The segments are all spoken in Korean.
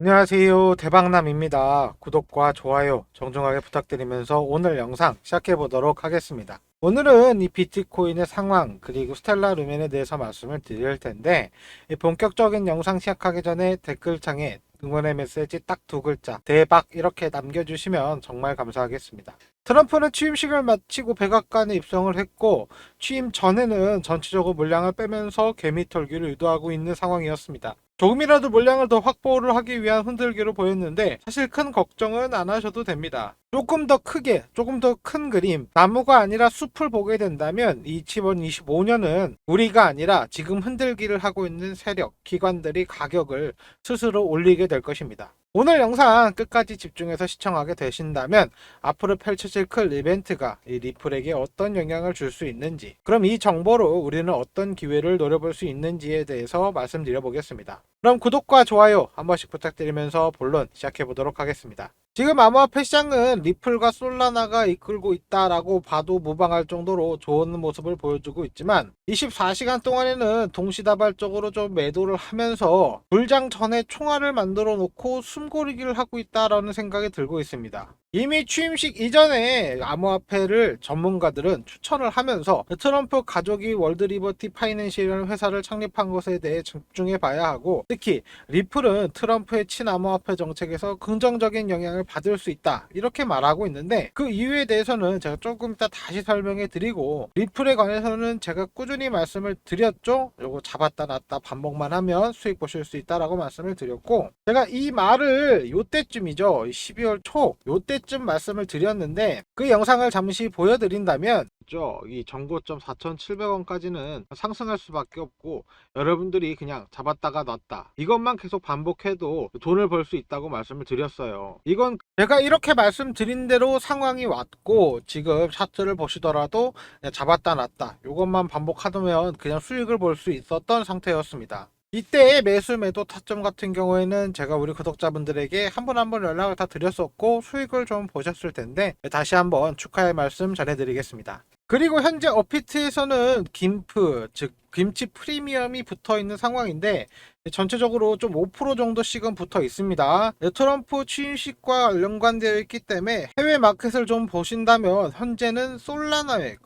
안녕하세요. 대박남입니다. 구독과 좋아요 정중하게 부탁드리면서 오늘 영상 시작해 보도록 하겠습니다. 오늘은 이 비트코인의 상황 그리고 스텔라 루멘에 대해서 말씀을 드릴 텐데, 이 본격적인 영상 시작하기 전에 댓글창에 응원의 메시지 딱 두 글자 대박 이렇게 남겨주시면 정말 감사하겠습니다. 트럼프는 취임식을 마치고 백악관에 입성을 했고, 취임 전에는 전체적으로 물량을 빼면서 개미 털기를 유도하고 있는 상황이었습니다. 조금이라도 물량을 더 확보를 하기 위한 흔들기로 보였는데, 사실 큰 걱정은 안 하셔도 됩니다. 조금 더 크게, 조금 더 큰 그림, 나무가 아니라 숲을 보게 된다면 2025년은 우리가 아니라 지금 흔들기를 하고 있는 세력, 기관들이 가격을 스스로 올리게 될 것입니다. 오늘 영상 끝까지 집중해서 시청하게 되신다면 앞으로 펼쳐질 큰 이벤트가 이 리플에게 어떤 영향을 줄 수 있는지, 그럼 이 정보로 우리는 어떤 기회를 노려볼 수 있는지에 대해서 말씀드려 보겠습니다. 그럼 구독과 좋아요 한 번씩 부탁드리면서 본론 시작해 보도록 하겠습니다. 지금 암호화폐 시장은 리플과 솔라나가 이끌고 있다라고 봐도 무방할 정도로 좋은 모습을 보여주고 있지만, 24시간 동안에는 동시다발적으로 좀 매도를 하면서 불장 전에 총알을 만들어 놓고 숨고르기를 하고 있다라는 생각이 들고 있습니다. 이미 취임식 이전에 암호화폐를 전문가들은 추천을 하면서 트럼프 가족이 월드리버티 파이낸셜이라는 회사를 창립한 것에 대해 집중해 봐야 하고, 특히 리플은 트럼프의 친암호화폐 정책에서 긍정적인 영향을 받을 수 있다 이렇게 말하고 있는데, 그 이유에 대해서는 제가 조금 이따 다시 설명해 드리고, 리플에 관해서는 제가 꾸준히 말씀을 드렸죠. 요거 잡았다 놨다 반복만 하면 수익 보실 수 있다라고 말씀을 드렸고, 제가 이 말을 요때쯤이죠, 12월 초 요때쯤 말씀을 드렸는데, 그 영상을 잠시 보여드린다면 이 정고점 4,700원까지는 상승할 수밖에 없고, 여러분들이 그냥 잡았다가 놨다 이것만 계속 반복해도 돈을 벌 수 있다고 말씀을 드렸어요. 이건 제가 이렇게 말씀드린 대로 상황이 왔고, 지금 차트를 보시더라도 그냥 잡았다 놨다 이것만 반복하면 그냥 수익을 볼 수 있었던 상태였습니다. 이때의 매수 매도 타점 같은 경우에는 제가 우리 구독자분들에게 한 번 한 번 연락을 다 드렸었고 수익을 좀 보셨을 텐데, 다시 한번 축하의 말씀 전해드리겠습니다. 그리고 현재 업비트에서는 김프, 즉 김치 프리미엄이 붙어 있는 상황인데, 전체적으로 좀 5% 정도씩은 붙어 있습니다. 트럼프 취임식과 연관되어 있기 때문에 해외 마켓을 좀 보신다면 현재는 솔라나의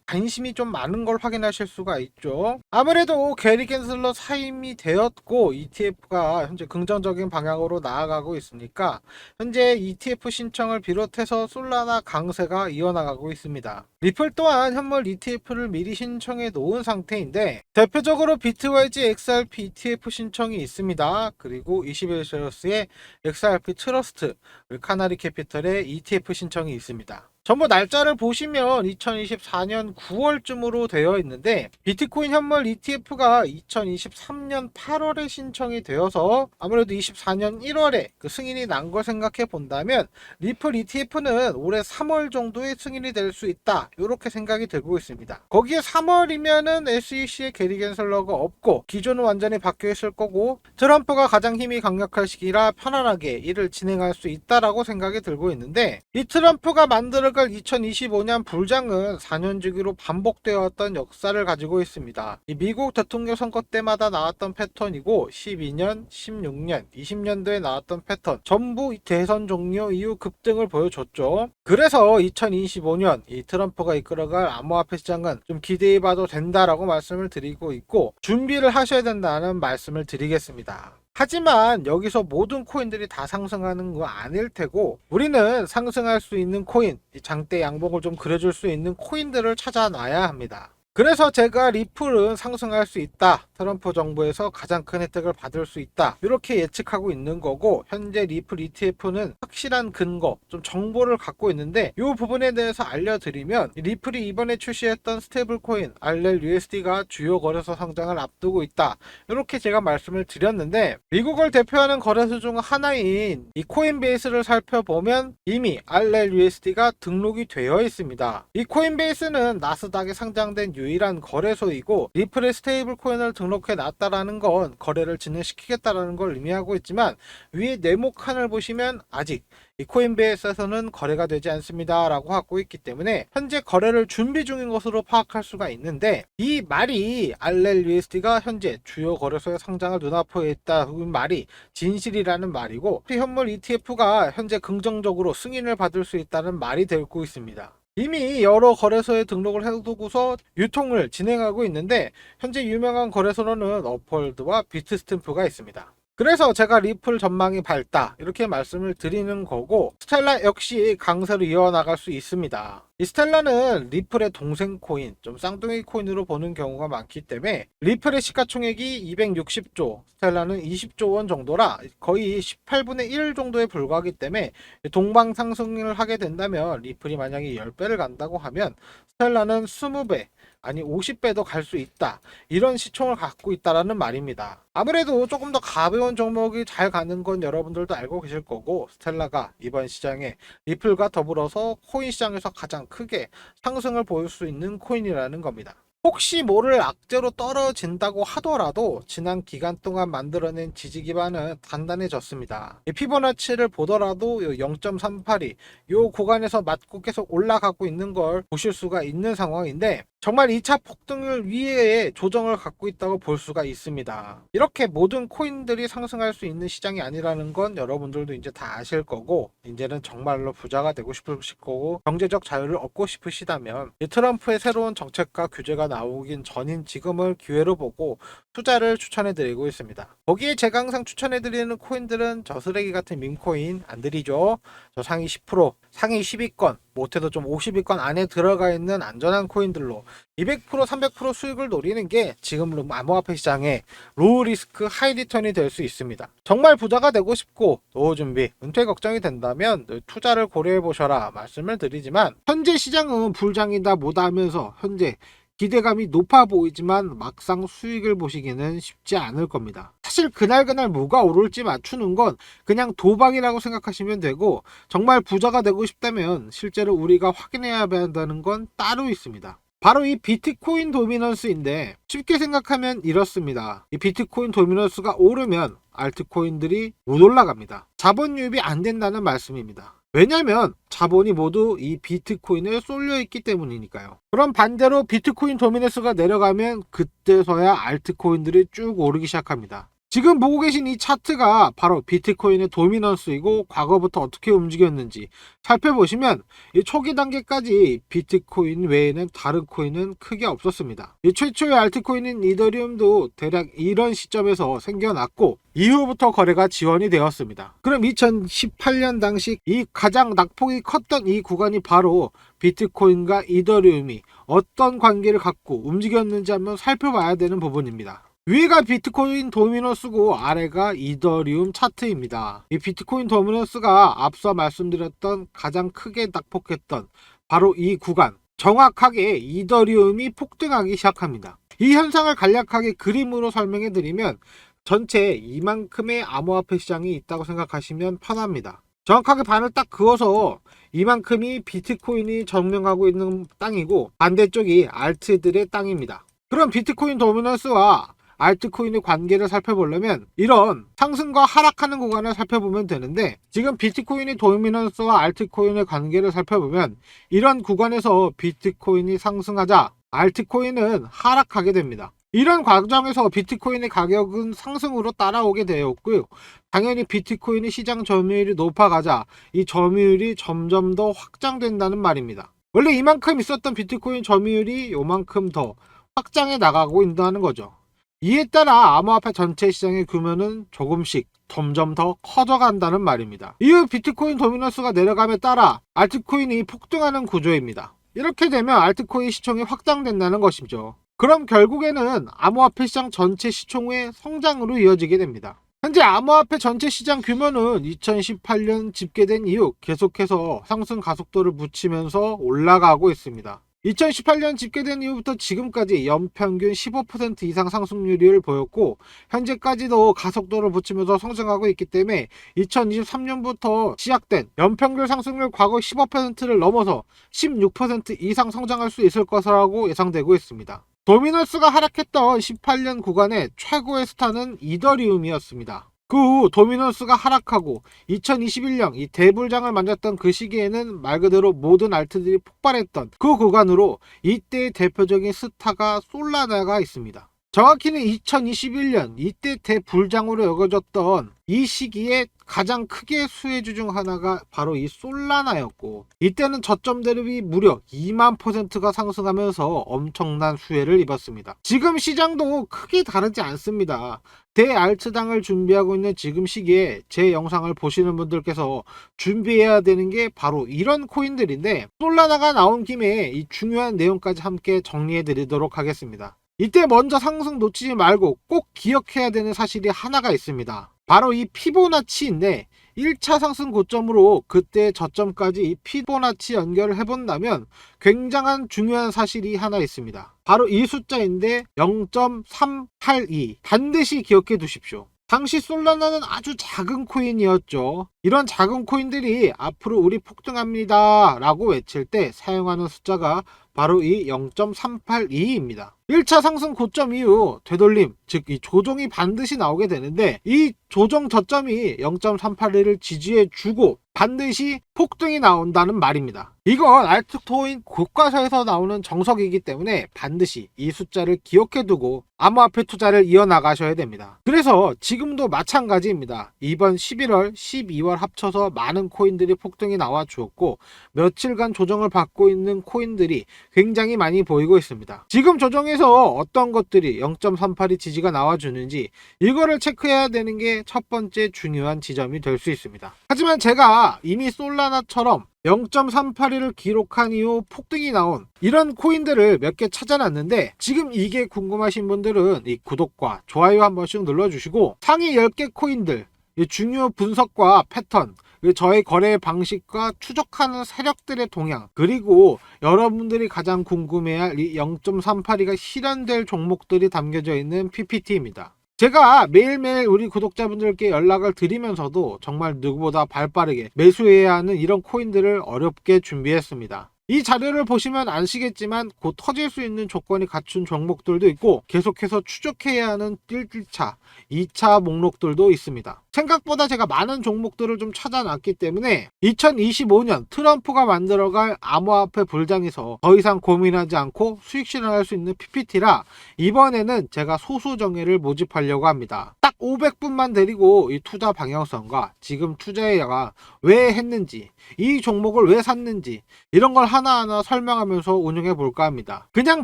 관심이 좀 많은 걸 확인하실 수가 있죠. 아무래도 게리 겐슬러 사임이 되었고 ETF가 현재 긍정적인 방향으로 나아가고 있으니까 현재 ETF 신청을 비롯해서 솔라나 강세가 이어나가고 있습니다. 리플 또한 현물 ETF를 미리 신청해 놓은 상태인데, 대표적으로 비트와이즈 XRP ETF 신청이 있습니다. 그리고 21셀러스의 XRP 트러스트, 카나리 캐피털의 ETF 신청이 있습니다. 전부 날짜를 보시면 2024년 9월쯤으로 되어 있는데, 비트코인 현물 ETF가 2023년 8월에 신청이 되어서 아무래도 24년 1월에 그 승인이 난 걸 생각해 본다면 리플 ETF는 올해 3월 정도에 승인이 될 수 있다 이렇게 생각이 들고 있습니다. 거기에 3월이면은 SEC의 게리 겐슬러가 없고 기존은 완전히 바뀌어 있을 거고, 트럼프가 가장 힘이 강력할 시기라 편안하게 일을 진행할 수 있다라고 생각이 들고 있는데, 이 트럼프가 만들어갈 2025년 불장은 4년 주기로 반복되어 왔던 역사를 가지고 있습니다. 이 미국 대통령 선거 때마다 나왔던 패턴이고, 12년, 16년, 20년도에 나왔던 패턴 전부 대선 종료 이후 급등을 보여줬죠. 그래서 2025년 이 트럼프가 이끌어갈 암호화폐 시장은 좀 기대해봐도 된다라고 말씀을 드리고 있고, 준비를 하셔야 된다는 말씀을 드리겠습니다. 하지만 여기서 모든 코인들이 다 상승하는 거 아닐 테고, 우리는 상승할 수 있는 코인, 장대 양봉을 좀 그려줄 수 있는 코인들을 찾아놔야 합니다. 그래서 제가 리플은 상승할 수 있다, 트럼프 정부에서 가장 큰 혜택을 받을 수 있다 이렇게 예측하고 있는 거고, 현재 리플 ETF는 확실한 근거, 좀 정보를 갖고 있는데, 이 부분에 대해서 알려드리면, 리플이 이번에 출시했던 스테이블 코인 RLUSD가 주요 거래소 상장을 앞두고 있다 이렇게 제가 말씀을 드렸는데, 미국을 대표하는 거래소 중 하나인 이 코인베이스를 살펴보면 이미 RLUSD가 등록이 되어 있습니다. 이 코인베이스는 나스닥에 상장된 유일한 거래소이고 리플에 스테이블 코인을 등록해 놨다라는 건 거래를 진행시키겠다라는 걸 의미하고 있지만 위에 네모칸을 보시면 아직 이 코인베이스에서는 거래가 되지 않습니다 라고 하고 있기 때문에 현재 거래를 준비 중인 것으로 파악할 수가 있는데, 이 말이 RLUSD가 현재 주요 거래소의 상장을 눈앞에 있다는 말이 진실이라는 말이고, 현물 ETF가 현재 긍정적으로 승인을 받을 수 있다는 말이 되고 있습니다. 이미 여러 거래소에 등록을 해두고서 유통을 진행하고 있는데 현재 유명한 거래소로는 업월드와 비트스탬프가 있습니다. 그래서 제가 리플 전망이 밝다 이렇게 말씀을 드리는 거고, 스텔라 역시 강세로 이어나갈 수 있습니다. 이 스텔라는 리플의 동생 코인, 좀 쌍둥이 코인으로 보는 경우가 많기 때문에 리플의 시가총액이 260조, 스텔라는 20조 원 정도라 거의 18분의 1 정도에 불과하기 때문에 동방 상승을 하게 된다면, 리플이 만약에 10배를 간다고 하면 스텔라는 20배 아니 50배도 갈 수 있다, 이런 시총을 갖고 있다라는 말입니다. 아무래도 조금 더 가벼운 종목이 잘 가는 건 여러분들도 알고 계실 거고, 스텔라가 이번 시장에 리플과 더불어서 코인 시장에서 가장 크게 상승을 보일 수 있는 코인이라는 겁니다. 혹시 모를 악재로 떨어진다고 하더라도 지난 기간 동안 만들어낸 지지 기반은 단단해졌습니다. 피보나치를 보더라도 0.382 이 구간에서 맞고 계속 올라가고 있는 걸 보실 수가 있는 상황인데, 정말 2차 폭등을 위에 조정을 갖고 있다고 볼 수가 있습니다. 이렇게 모든 코인들이 상승할 수 있는 시장이 아니라는 건 여러분들도 이제 다 아실 거고, 이제는 정말로 부자가 되고 싶으실 거고 경제적 자유를 얻고 싶으시다면 트럼프의 새로운 정책과 규제가 나오긴 전인 지금을 기회로 보고 투자를 추천해 드리고 있습니다. 거기에 제가 항상 추천해 드리는 코인들은 저 쓰레기 같은 밈코인 안 드리죠. 저 상위 10%, 상위 10위권, 못해도 좀 50위권 안에 들어가 있는 안전한 코인들로 200%, 300% 수익을 노리는 게 지금 암호화폐 시장의 로우 리스크 하이 리턴이 될 수 있습니다. 정말 부자가 되고 싶고 노후 준비, 은퇴 걱정이 된다면 투자를 고려해 보셔라 말씀을 드리지만, 현재 시장은 불장이다 뭐다 하면서 현재 기대감이 높아 보이지만 막상 수익을 보시기는 쉽지 않을 겁니다. 사실 그날 뭐가 오를지 맞추는 건 그냥 도박이라고 생각하시면 되고, 정말 부자가 되고 싶다면 실제로 우리가 확인해야 한다는 건 따로 있습니다. 바로 이 비트코인 도미넌스인데, 쉽게 생각하면 이렇습니다. 이 비트코인 도미넌스가 오르면 알트코인들이 못 올라갑니다. 자본 유입이 안 된다는 말씀입니다. 왜냐면 자본이 모두 이 비트코인에 쏠려 있기 때문이니까요. 그럼 반대로 비트코인 도미넌스가 내려가면 그때서야 알트코인들이 쭉 오르기 시작합니다. 지금 보고 계신 이 차트가 바로 비트코인의 도미넌스이고, 과거부터 어떻게 움직였는지 살펴보시면 이 초기 단계까지 비트코인 외에는 다른 코인은 크게 없었습니다. 이 최초의 알트코인인 이더리움도 대략 이런 시점에서 생겨났고 이후부터 거래가 지원이 되었습니다. 그럼 2018년 당시 이 가장 낙폭이 컸던 이 구간이 바로 비트코인과 이더리움이 어떤 관계를 갖고 움직였는지 한번 살펴봐야 되는 부분입니다. 위가 비트코인 도미넌스고 아래가 이더리움 차트입니다. 이 비트코인 도미넌스가 앞서 말씀드렸던 가장 크게 낙폭했던 바로 이 구간, 정확하게 이더리움이 폭등하기 시작합니다. 이 현상을 간략하게 그림으로 설명해 드리면 전체 이만큼의 암호화폐 시장이 있다고 생각하시면 편합니다. 정확하게 반을 딱 그어서 이만큼이 비트코인이 점령하고 있는 땅이고, 반대쪽이 알트들의 땅입니다. 그럼 비트코인 도미넌스와 알트코인의 관계를 살펴보려면 이런 상승과 하락하는 구간을 살펴보면 되는데, 지금 비트코인의 도미넌스와 알트코인의 관계를 살펴보면 이런 구간에서 비트코인이 상승하자 알트코인은 하락하게 됩니다. 이런 과정에서 비트코인의 가격은 상승으로 따라오게 되었고요. 당연히 비트코인의 시장 점유율이 높아가자 이 점유율이 점점 더 확장된다는 말입니다. 원래 이만큼 있었던 비트코인 점유율이 요만큼 더 확장해 나가고 있다는 거죠. 이에 따라 암호화폐 전체 시장의 규모는 조금씩 점점 더 커져간다는 말입니다. 이후 비트코인 도미넌스가 내려감에 따라 알트코인이 폭등하는 구조입니다. 이렇게 되면 알트코인 시총이 확장된다는 것이죠. 그럼 결국에는 암호화폐 시장 전체 시총의 성장으로 이어지게 됩니다. 현재 암호화폐 전체 시장 규모는 2018년 집계된 이후 계속해서 상승 가속도를 붙이면서 올라가고 있습니다. 2018년 집계된 이후부터 지금까지 연평균 15% 이상 상승률을 보였고 현재까지도 가속도를 붙이면서 성장하고 있기 때문에 2023년부터 시작된 연평균 상승률 과거 15%를 넘어서 16% 이상 성장할 수 있을 것이라고 예상되고 있습니다. 도미노스가 하락했던 18년 구간의 최고의 스타는 이더리움이었습니다. 그 후 도미노스가 하락하고 2021년 이 대불장을 만졌던 그 시기에는 말 그대로 모든 알트들이 폭발했던 그 구간으로 이때의 대표적인 스타가 솔라나가 있습니다. 정확히는 2021년 이때 대불장으로 여겨졌던 이 시기에 가장 크게 수혜주 중 하나가 바로 이 솔라나였고 이때는 저점 대비 무려 2만%가 상승하면서 엄청난 수혜를 입었습니다. 지금 시장도 크게 다르지 않습니다. 대알트당을 준비하고 있는 지금 시기에 제 영상을 보시는 분들께서 준비해야 되는 게 바로 이런 코인들인데 솔라나가 나온 김에 이 중요한 내용까지 함께 정리해 드리도록 하겠습니다. 이때 먼저 상승 놓치지 말고 꼭 기억해야 되는 사실이 하나가 있습니다. 바로 이 피보나치인데 1차 상승 고점으로 그때 저점까지 이 피보나치 연결을 해본다면 굉장한 중요한 사실이 하나 있습니다. 바로 이 숫자인데 0.382 반드시 기억해 두십시오. 당시 솔라나는 아주 작은 코인이었죠. 이런 작은 코인들이 앞으로 우리 폭등합니다 라고 외칠 때 사용하는 숫자가 바로 이 0.382입니다. 1차 상승 고점 이후 되돌림, 즉 이 조정이 반드시 나오게 되는데 이 조정 저점이 0.382를 지지해 주고 반드시 폭등이 나온다는 말입니다. 이건 알트코인 교과서에서 나오는 정석이기 때문에 반드시 이 숫자를 기억해 두고 암호화폐 투자를 이어나가셔야 됩니다. 그래서 지금도 마찬가지입니다. 이번 11월, 12월 합쳐서 많은 코인들이 폭등이 나와 주었고 며칠간 조정을 받고 있는 코인들이 굉장히 많이 보이고 있습니다. 지금 조정에서 어떤 것들이 0.38이 지지가 나와주는지 이거를 체크해야 되는 게 첫 번째 중요한 지점이 될 수 있습니다. 하지만 제가 이미 솔라나처럼 0.382를 기록한 이후 폭등이 나온 이런 코인들을 몇 개 찾아놨는데 지금 이게 궁금하신 분들은 이 구독과 좋아요 한 번씩 눌러주시고 상위 10개 코인들 중요 분석과 패턴 저의 거래 방식과 추적하는 세력들의 동향 그리고 여러분들이 가장 궁금해할 이 0.382가 실현될 종목들이 담겨져 있는 PPT입니다. 제가 매일매일 우리 구독자분들께 연락을 드리면서도 정말 누구보다 발빠르게 매수해야 하는 이런 코인들을 어렵게 준비했습니다. 이 자료를 보시면 아시겠지만 곧 터질 수 있는 조건이 갖춘 종목들도 있고 계속해서 추적해야 하는 1차, 2차 목록들도 있습니다. 생각보다 제가 많은 종목들을 좀 찾아놨기 때문에 2025년 트럼프가 만들어갈 암호화폐 불장에서 더 이상 고민하지 않고 수익 실현할 수 있는 PPT라 이번에는 제가 소수 정예를 모집하려고 합니다. 딱 500분만 데리고 이 투자 방향성과 지금 투자가 왜 했는지 이 종목을 왜 샀는지 이런 걸 하나하나 설명하면서 운영해 볼까 합니다. 그냥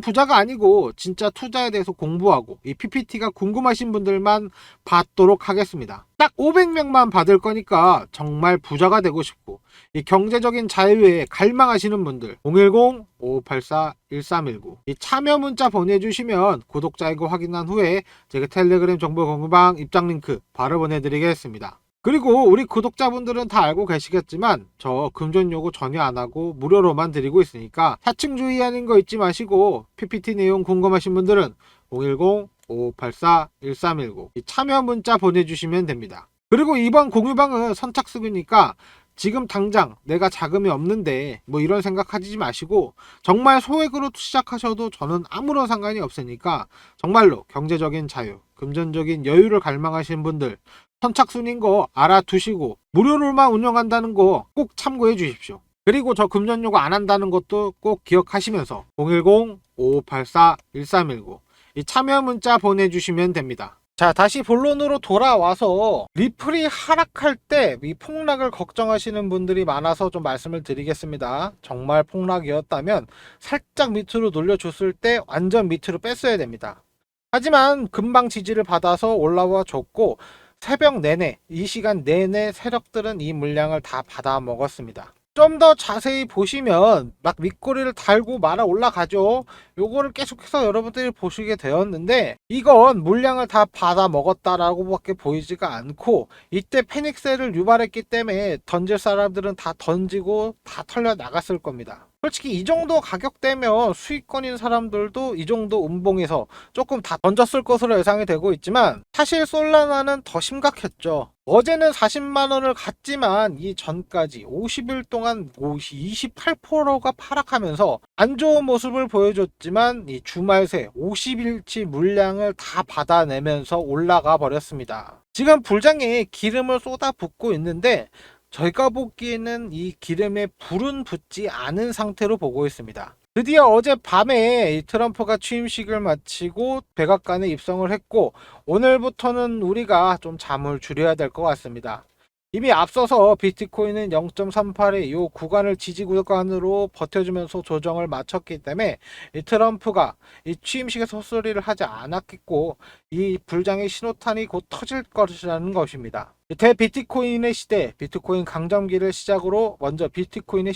부자가 아니고 진짜 투자에 대해서 공부하고 이 PPT가 궁금하신 분들만 받도록 하겠습니다. 딱 500명만 받을 거니까 정말 부자가 되고 싶고 이 경제적인 자유에 갈망하시는 분들 010-5584-1319 이 참여 문자 보내주시면 구독자이고 확인한 후에 제가 텔레그램 정보 공유방 입장 링크 바로 보내드리겠습니다. 그리고 우리 구독자분들은 다 알고 계시겠지만 저 금전 요구 전혀 안 하고 무료로만 드리고 있으니까 사칭주의하는 거 잊지 마시고 PPT 내용 궁금하신 분들은 010-5584-1319 참여 문자 보내주시면 됩니다. 그리고 이번 공유방은 선착순이니까 지금 당장 내가 자금이 없는데 뭐 이런 생각하지 마시고 정말 소액으로 시작하셔도 저는 아무런 상관이 없으니까 정말로 경제적인 자유, 금전적인 여유를 갈망하시는 분들 선착순인 거 알아두시고 무료로만 운영한다는 거 꼭 참고해 주십시오. 그리고 저 금전 요구 안 한다는 것도 꼭 기억하시면서 010-5584-1319 이 참여 문자 보내주시면 됩니다. 자, 다시 본론으로 돌아와서 리플이 하락할 때 이 폭락을 걱정하시는 분들이 많아서 좀 말씀을 드리겠습니다. 정말 폭락이었다면 살짝 밑으로 놀려줬을 때 완전 밑으로 뺐어야 됩니다. 하지만 금방 지지를 받아서 올라와 줬고 새벽 내내 이 시간 내내 세력들은 이 물량을 다 받아 먹었습니다. 좀 더 자세히 보시면 막 윗꼬리를 달고 말아 올라가죠. 요거를 계속해서 여러분들이 보시게 되었는데 이건 물량을 다 받아 먹었다라고 밖에 보이지가 않고 이때 패닉셀을 유발했기 때문에 던질 사람들은 다 던지고 다 털려 나갔을 겁니다. 솔직히 이 정도 가격대면 수익권인 사람들도 이 정도 음봉에서 조금 다 던졌을 것으로 예상이 되고 있지만, 사실 솔라나는 더 심각했죠. 어제는 40만 원을 갔지만 이 전까지 50일 동안 28%가 하락하면서 안 좋은 모습을 보여줬지만, 이 주말 새 50일치 물량을 다 받아내면서 올라가 버렸습니다. 지금 불장에 기름을 쏟아붓고 있는데, 저희가 보기에는 이 기름에 불은 붙지 않은 상태로 보고 있습니다. 드디어 어젯밤에 이 트럼프가 취임식을 마치고 백악관에 입성을 했고, 오늘부터는 우리가 좀 잠을 줄여야 될 것 같습니다. 이미 앞서서 비트코인은 0.38의 이 구간을 지지 구간으로 버텨주면서 조정을 마쳤기 때문에 이 트럼프가 이 취임식에서 헛소리를 하지 않았겠고, 이 불장의 신호탄이 곧 터질 것이라는 것입니다. 대비트코인의 시대, 비트코인 강점기를 시작으로 먼저 비트코인의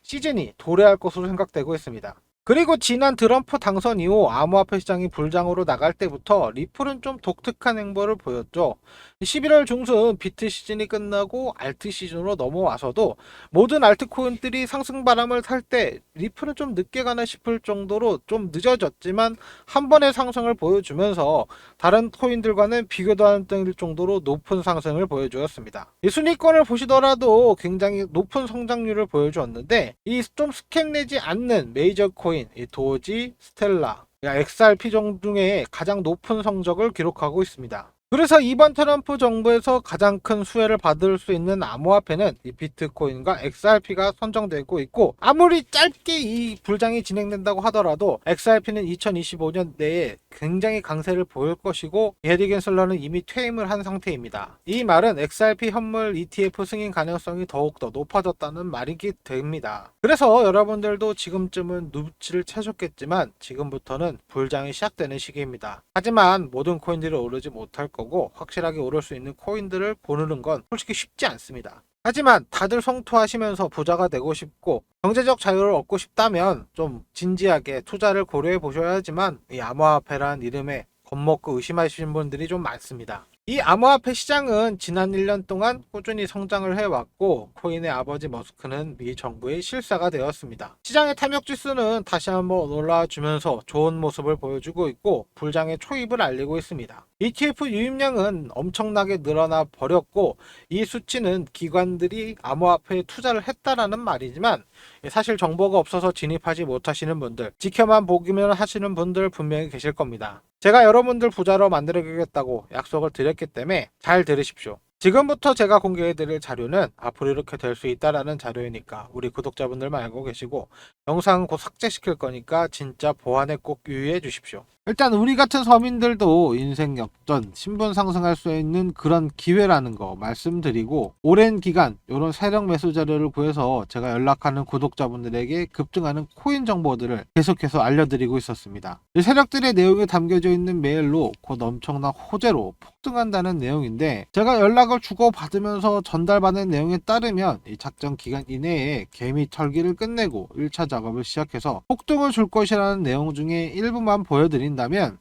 시즌이 도래할 것으로 생각되고 있습니다. 그리고 지난 트럼프 당선 이후 암호화폐 시장이 불장으로 나갈 때부터 리플은 좀 독특한 행보를 보였죠. 11월 중순 비트 시즌이 끝나고 알트 시즌으로 넘어와서도 모든 알트코인들이 상승 바람을 탈 때 리플은 좀 늦게 가나 싶을 정도로 좀 늦어졌지만 한 번의 상승을 보여주면서 다른 코인들과는 비교도 안 될 정도로 높은 상승을 보여주었습니다. 이 순위권을 보시더라도 굉장히 높은 성장률을 보여주었는데, 이 좀 스캔 내지 않는 메이저 코인, 이 도지, 스텔라, XRP 중에 가장 높은 성적을 기록하고 있습니다. 그래서 이번 트럼프 정부에서 가장 큰 수혜를 받을 수 있는 암호화폐는 이 비트코인과 XRP가 선정되고 있고, 아무리 짧게 이 불장이 진행된다고 하더라도 XRP는 2025년 내에 굉장히 강세를 보일 것이고, 게리 겐슬러는 이미 퇴임을 한 상태입니다. 이 말은 XRP 현물 ETF 승인 가능성이 더욱더 높아졌다는 말이기 됩니다. 그래서 여러분들도 지금쯤은 눈치를 채셨겠지만 지금부터는 불장이 시작되는 시기입니다. 하지만 모든 코인들이 오르지 못할 거고, 확실하게 오를 수 있는 코인들을 고르는 건 솔직히 쉽지 않습니다. 하지만 다들 성투하시면서 부자가 되고 싶고 경제적 자유를 얻고 싶다면 좀 진지하게 투자를 고려해 보셔야 하지만, 이 암호화폐란 이름에 겁먹고 의심하시는 분들이 좀 많습니다. 이 암호화폐 시장은 지난 1년 동안 꾸준히 성장을 해왔고, 코인의 아버지 머스크는 미 정부의 실사가 되었습니다. 시장의 탐욕 지수는 다시 한번 올라와주면서 좋은 모습을 보여주고 있고, 불장의 초입을 알리고 있습니다. ETF 유입량은 엄청나게 늘어나 버렸고, 이 수치는 기관들이 암호화폐에 투자를 했다라는 말이지만, 사실 정보가 없어서 진입하지 못하시는 분들, 지켜만 보기만 하시는 분들 분명히 계실 겁니다. 제가 여러분들 부자로 만들어주겠다고 약속을 드렸기 때문에 잘 들으십시오. 지금부터 제가 공개해드릴 자료는 앞으로 이렇게 될 수 있다라는 자료이니까 우리 구독자분들만 알고 계시고, 영상은 곧 삭제시킬 거니까 진짜 보안에 꼭 유의해 주십시오. 일단 우리 같은 서민들도 인생 역전, 신분 상승할 수 있는 그런 기회라는 거 말씀드리고, 오랜 기간 이런 세력 매수 자료를 구해서 제가 연락하는 구독자분들에게 급등하는 코인 정보들을 계속해서 알려드리고 있었습니다. 이 세력들의 내용이 담겨져 있는 메일로 곧 엄청난 호재로 폭등한다는 내용인데, 제가 연락을 주고받으면서 전달받은 내용에 따르면 이 작전 기간 이내에 개미 털기를 끝내고 1차 작업을 시작해서 폭등을 줄 것이라는 내용 중에 일부만 보여드린다면,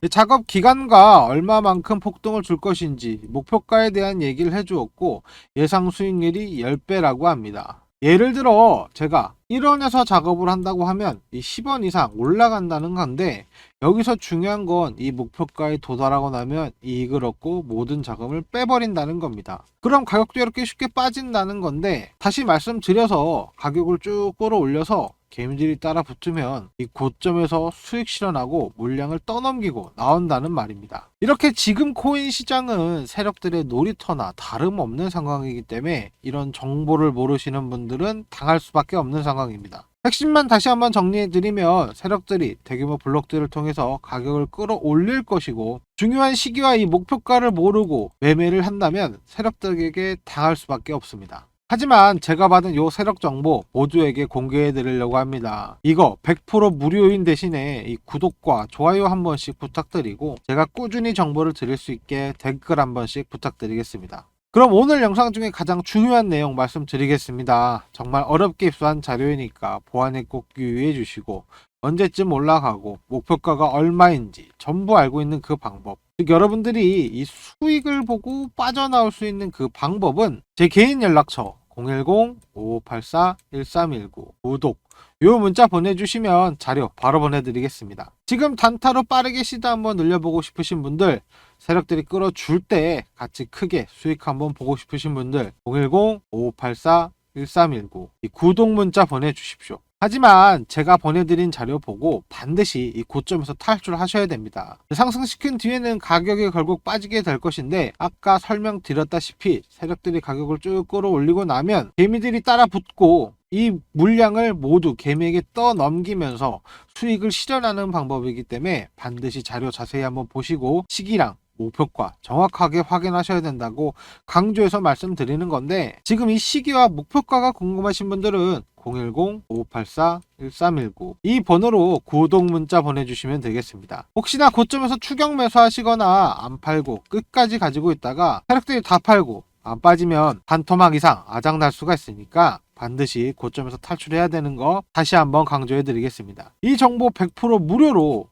작업 기간과 얼마만큼 폭등을 줄 것인지 목표가에 대한 얘기를 해주었고, 예상 수익률이 10배라고 합니다. 예를 들어 제가 1원에서 작업을 한다고 하면 이 10원 이상 올라간다는 건데, 여기서 중요한 건 이 목표가에 도달하고 나면 이익을 얻고 모든 자금을 빼버린다는 겁니다. 그럼 가격도 이렇게 쉽게 빠진다는 건데, 다시 말씀드려서 가격을 쭉 끌어올려서 개미들이 따라 붙으면 이 고점에서 수익 실현하고 물량을 떠넘기고 나온다는 말입니다. 이렇게 지금 코인 시장은 세력들의 놀이터나 다름없는 상황이기 때문에 이런 정보를 모르시는 분들은 당할 수밖에 없는 상황입니다. 핵심만 다시 한번 정리해드리면, 세력들이 대규모 블록들을 통해서 가격을 끌어올릴 것이고, 중요한 시기와 이 목표가를 모르고 매매를 한다면 세력들에게 당할 수밖에 없습니다. 하지만 제가 받은 요 세력 정보 모두에게 공개해 드리려고 합니다. 이거 100% 무료인 대신에 이 구독과 좋아요 한 번씩 부탁드리고, 제가 꾸준히 정보를 드릴 수 있게 댓글 한 번씩 부탁드리겠습니다. 그럼 오늘 영상 중에 가장 중요한 내용 말씀드리겠습니다. 정말 어렵게 입수한 자료이니까 보안에 꼭 유의해 주시고, 언제쯤 올라가고 목표가가 얼마인지 전부 알고 있는 그 방법, 즉 여러분들이 이 수익을 보고 빠져나올 수 있는 그 방법은 제 개인 연락처 010-5584-1319 구독, 요 문자 보내주시면 자료 바로 보내드리겠습니다. 지금 단타로 빠르게 시드 한번 늘려보고 싶으신 분들, 세력들이 끌어줄 때 같이 크게 수익 한번 보고 싶으신 분들 010-5584-1319 이 구독 문자 보내주십시오. 하지만 제가 보내드린 자료 보고 반드시 이 고점에서 탈출하셔야 됩니다. 상승시킨 뒤에는 가격이 결국 빠지게 될 것인데, 아까 설명드렸다시피 세력들이 가격을 쭉 끌어올리고 나면 개미들이 따라 붙고 이 물량을 모두 개미에게 떠넘기면서 수익을 실현하는 방법이기 때문에 반드시 자료 자세히 한번 보시고 시기랑 목표가 정확하게 확인하셔야 된다고 강조해서 말씀드리는 건데, 지금 이 시기와 목표가가 궁금하신 분들은 010-5584-1319 이 번호로 구독 문자 보내주시면 되겠습니다. 혹시나 고점에서 추격 매수하시거나 안 팔고 끝까지 가지고 있다가 세력들이 다 팔고 안 빠지면 반토막 이상 아작날 수가 있으니까 반드시 고점에서 탈출해야 되는 거 다시 한번 강조해 드리겠습니다. 이 정보 100% 무료로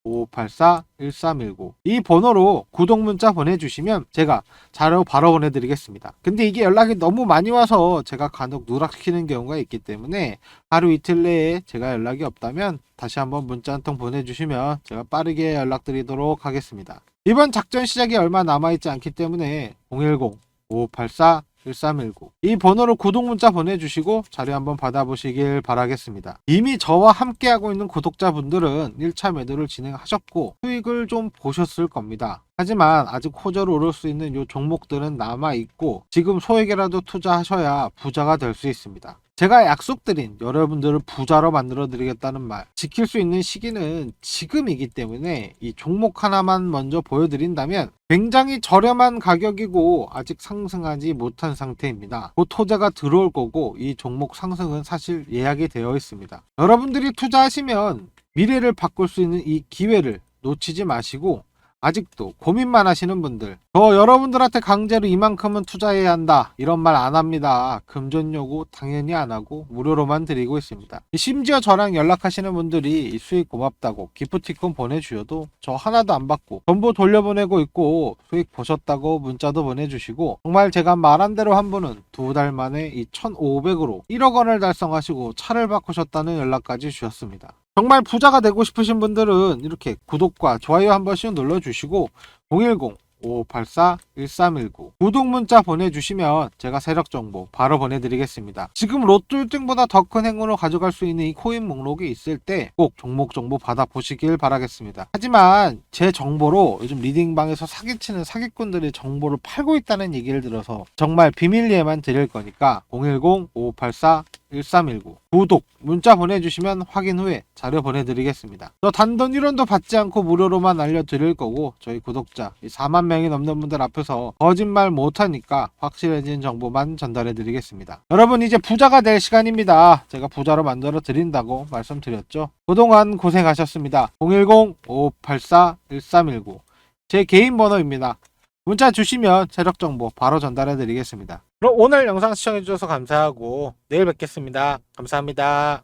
010-5584-1319 이 번호로 구독 문자 보내주시면 제가 자료 바로 보내드리겠습니다. 근데 이게 연락이 너무 많이 와서 제가 간혹 누락시키는 경우가 있기 때문에 하루 이틀 내에 제가 연락이 없다면 다시 한번 문자 한 통 보내주시면 제가 빠르게 연락드리도록 하겠습니다. 이번 작전 시작이 얼마 남아있지 않기 때문에 010-5584-1319 이 번호로 구독 문자 보내주시고 자료 한번 받아보시길 바라겠습니다. 이미 저와 함께하고 있는 구독자분들은 1차 매도를 진행하셨고 수익을 좀 보셨을 겁니다. 하지만 아직 호재로 오를 수 있는 이 종목들은 남아있고 지금 소액이라도 투자하셔야 부자가 될 수 있습니다. 제가 약속드린 여러분들을 부자로 만들어 드리겠다는 말 지킬 수 있는 시기는 지금이기 때문에 이 종목 하나만 먼저 보여드린다면 굉장히 저렴한 가격이고 아직 상승하지 못한 상태입니다. 곧 호재가 들어올 거고 이 종목 상승은 사실 예약이 되어 있습니다. 여러분들이 투자하시면 미래를 바꿀 수 있는 이 기회를 놓치지 마시고, 아직도 고민만 하시는 분들, 저 여러분들한테 강제로 이만큼은 투자해야 한다 이런 말 안 합니다. 금전 요구 당연히 안 하고 무료로만 드리고 있습니다. 심지어 저랑 연락하시는 분들이 수익 고맙다고 기프티콘 보내주셔도 저 하나도 안 받고 전부 돌려보내고 있고 수익 보셨다고 문자도 보내주시고, 정말 제가 말한 대로 한 분은 2달 만에 이 1,500으로 1억 원을 달성하시고 차를 바꾸셨다는 연락까지 주셨습니다. 정말 부자가 되고 싶으신 분들은 이렇게 구독과 좋아요 한 번씩 눌러주시고 010-5584-1319 구독 문자 보내주시면 제가 세력 정보 바로 보내드리겠습니다. 지금 로또 1등보다 더 큰 행운을 가져갈 수 있는 이 코인 목록이 있을 때 꼭 종목 정보 받아보시길 바라겠습니다. 하지만 제 정보로 요즘 리딩방에서 사기치는 사기꾼들이 정보를 팔고 있다는 얘기를 들어서 정말 비밀리에만 드릴 거니까 010-5584-1319 구독 문자 보내주시면 확인 후에 자료 보내드리겠습니다. 저 단돈 1원도 받지 않고 무료로만 알려드릴 거고, 저희 구독자 4만 명이 넘는 분들 앞에서 거짓말 못하니까 확실해진 정보만 전달해드리겠습니다. 여러분, 이제 부자가 될 시간입니다. 제가 부자로 만들어 드린다고 말씀드렸죠. 그동안 고생하셨습니다. 010-5584-1319 제 개인 번호입니다. 문자 주시면 세력 정보 바로 전달해 드리겠습니다. 그럼 오늘 영상 시청해 주셔서 감사하고 내일 뵙겠습니다. 감사합니다.